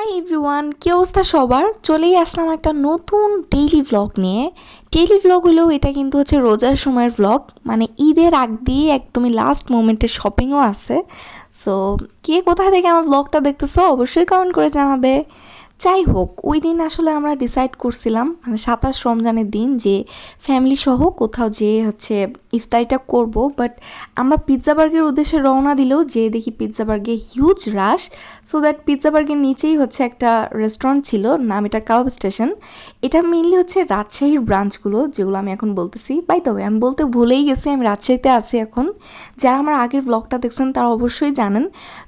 Hi everyone, কী অবস্থা সবার? চলেই আসলাম একটা নতুন ডেইলি ভ্লগ নিয়ে। ডেইলি ভ্লগ হলেও এটা কিন্তু হচ্ছে রোজার সময়ের ভ্লগ, মানে ঈদের আগ দিয়ে একদমই লাস্ট মোমেন্টের শপিংও আছে। সো কে কোথা থেকে আমার ভ্লগটা দেখতেছো অবশ্যই কমেন্ট করে জানাবে। যাই হোক, ওই দিন আসলে আমরা ডিসাইড করছিলাম মানে 27 রমজানের দিন যে ফ্যামিলি সহ কোথাও যেয়ে হচ্ছে ইফতারিটা করব। বাট আমরা পিৎজা বার্গের উদ্দেশ্যে রওনা দিলেও যে দেখি pizza burg huge rush. So that pizza বার্গের নিচেই হচ্ছে একটা রেস্টুরেন্ট ছিল, নাম এটা কাবাব স্টেশন। এটা মেইনলি হচ্ছে রাজশাহীর ব্রাঞ্চগুলো, যেগুলো আমি এখন বলতেছি। বাই দ্য ওয়ে, আমি বলতে ভুলেই গেছি আমি রাজশাহীতে আছি এখন। যারা আমার আগের ব্লগটা দেখছেন তারা অবশ্যই জানেন।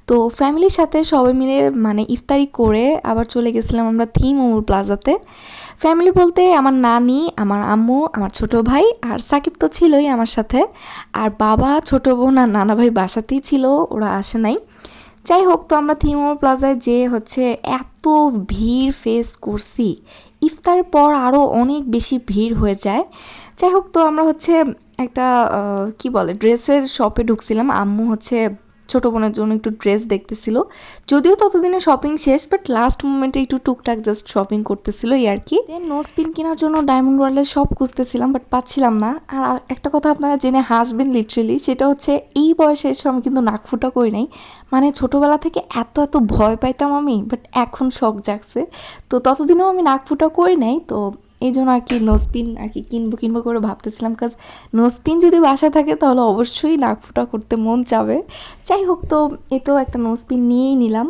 তো ফ্যামিলির সাথে সবাই মিলে মানে ইফতারি করে আবার চলে গেছিলাম আমরা থিম মোমোর প্লাজাতে। ফ্যামিলি বলতে আমার নানি, আমার আম্মু, আমার ছোট ভাই আর সাকিব তো ছিলই আমার সাথে। আর বাবা, ছোট বোন আর নানা ভাই বাসাতেই ছিল, ওরা আসে নাই। যাই হোক, তো আমরা থিম মোমোর প্লাজায় যে হচ্ছে এত ভিড় ফেস করছি, ইফতারের পর আরও অনেক বেশি ভিড় হয়ে যায়। যাই হোক, তো আমরা হচ্ছে একটা কি বলে ড্রেসের শপে ঢুকছিলাম। আম্মু হচ্ছে ছোটো বোনের জন্য একটু ড্রেস দেখতেছিল, যদিও ততদিনে শপিং শেষ, বাট লাস্ট মোমেন্টে একটু টুকটাক জাস্ট শপিং করতেছিল এই আর কি। দেন নো স্পিন কেনার জন্য ডায়মন্ড ওয়ার্ল্ডের সব খুঁজতেছিলাম, বাট পাচ্ছিলাম না। আর একটা কথা আপনারা জেনে হাসবেন লিটারেলি, সেটা হচ্ছে এই বয়সে এসে আমি কিন্তু নাক ফুটা করি নাই। মানে ছোটোবেলা থেকে এত এত ভয় পাইতাম আমি, বাট এখন শখ জাগছে। তো ততদিনেও আমি নাক ফুটা করি নাই, তো এই জন্য আর কি নোস্পিন আর কি কিনবো করে ভাবতেছিলাম। কাজ নোস্পিন যদি বাসায় থাকে তাহলে অবশ্যই নাক ফুটা করতে মন চাবে। যাই হোক, তো এ তো একটা নোস্পিন নিয়েই নিলাম।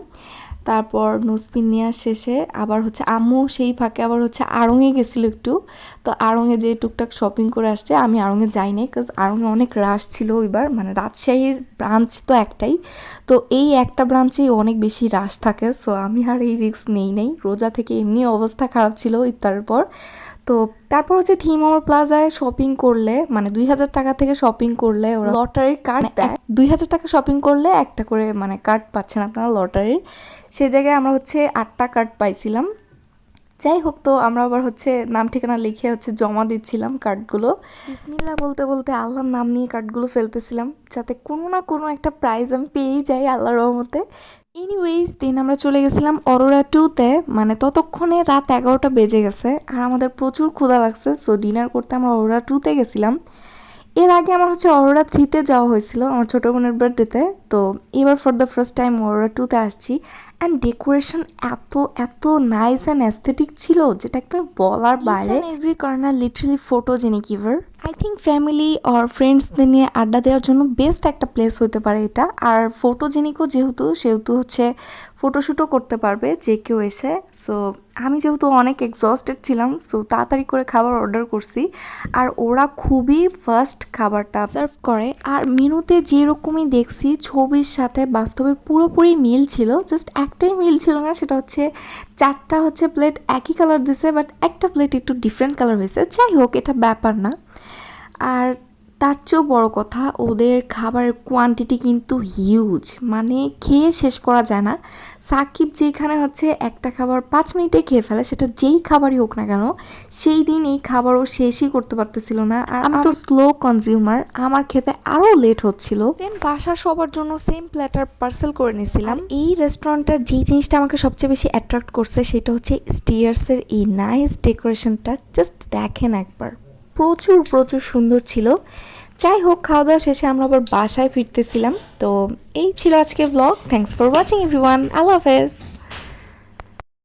তারপর নোস্পিন নেওয়ার শেষে আবার হচ্ছে আম্মু সেই ফাঁকে আবার হচ্ছে আড়ংয়ে গেছিলো একটু। তো আড়ংয়ে যে টুকটাক শপিং করে আসছে, আমি আড়ংয়ে যাই নাই, কাজ আড়ংয়ে অনেক রাশ ছিল এবার। মানে রাজশাহীর ব্রাঞ্চ তো একটাই, তো এই একটা ব্রাঞ্চেই অনেক বেশি রাশ থাকে। সো আমি আর এই রিস্ক নেই রোজা থেকে এমনি অবস্থা খারাপ ছিল ইফতারের পর। তো তারপর হচ্ছে থিম আমার প্লাজায় শপিং করলে মানে 2000 টাকা থেকে শপিং করলে ওরা লটারির কার্ড দেয়। 2000 টাকা শপিং করলে একটা করে মানে কার্ড পাচ্ছেন আপনারা লটারির। সে জায়গায় আমরা হচ্ছে 8টা কার্ড পাইছিলাম। যাই হোক, তো আমরা আবার হচ্ছে নাম ঠিকানা লিখে হচ্ছে জমা দিচ্ছিলাম কার্ডগুলো। বিসমিল্লাহ বলতে বলতে আল্লাহর নাম নিয়ে কার্ডগুলো ফেলতেছিলাম, যাতে কোনো না কোনো একটা প্রাইজ আমি পেয়েই যাই আল্লাহর রহমতে। এনিওয়েজ, দিন আমরা চলে গেছিলাম অরোরা 2-তে। মানে ততক্ষণে রাত 11টা বেজে গেছে আর আমাদের প্রচুর ক্ষুধা লাগছে। সো ডিনার করতে আমরা অরোরা 2-তে গেছিলাম। এর আগে আমার হচ্ছে অরোরা 3-তে যাওয়া হয়েছিল আমার ছোটো বোনের বার্থডেতে। তো এবার for the first time Aurora 2-তে আসছি। অ্যান্ড ডেকোরেশন এত এত নাইস অ্যান্ড অ্যাস্থেটিক ছিল, যেটা একদম বলার বাইরে। Every corner literally photogenic ever. I think family আর ফ্রেন্ডসদের নিয়ে আড্ডা দেওয়ার জন্য বেস্ট একটা প্লেস হতে পারে এটা। আর ফটোজেনিকও সেহেতু হচ্ছে ফটোশ্যুটও করতে পারবে যে কেউ এসে। সো আমি যেহেতু অনেক এক্সস্টেড ছিলাম, সো তাড়াতাড়ি করে খাবার অর্ডার করছি। আর ওরা খুবই ফাস্ট খাবারটা সার্ভ করে। আর মেনুতে যেরকমই দেখছি ছবির সাথে বাস্তবের পুরোপুরি মিল ছিল। জাস্ট একটাই মিল ছিল না, সেটা হচ্ছে 4টা হচ্ছে প্লেট একই কালার দিছে, বাট একটা প্লেট একটু ডিফারেন্ট কালার হয়েছে। যাই হোক, এটা ব্যাপার না। আর তার চেয়েও বড় কথা, ওদের খাবারের কোয়ান্টিটি কিন্তু হিউজ, মানে খেয়ে শেষ করা যায় না। সাকিব যেখানে হচ্ছে একটা খাবার 5 মিনিটে খেয়ে ফেলে, সেটা যেই খাবারই হোক না কেন, সেই দিন এই খাবারও শেষই করতে পারতেছিল না। আর আমি তো স্লো কনজিউমার, আমার খেতে আরও লেট হচ্ছিল। দেন বাসার সবার জন্য সেম প্ল্যাটার পার্সেল করে নিয়েছিলাম। এই রেস্টুরেন্টটার যেই জিনিসটা আমাকে সবচেয়ে বেশি অ্যাট্রাক্ট করছে সেটা হচ্ছে স্টিয়ার্সের এই নাইস ডেকোরেশনটা। জাস্ট দেখেন একবার, প্রচুর প্রচুর সুন্দর ছিল। যাই হোক, খাওয়া দাওয়া শেষে আমরা আবার বাসায় ফিরতেছিলাম। তো এই ছিল আজকে blog. Thanks for watching everyone. আল্লাহ হাফেজ।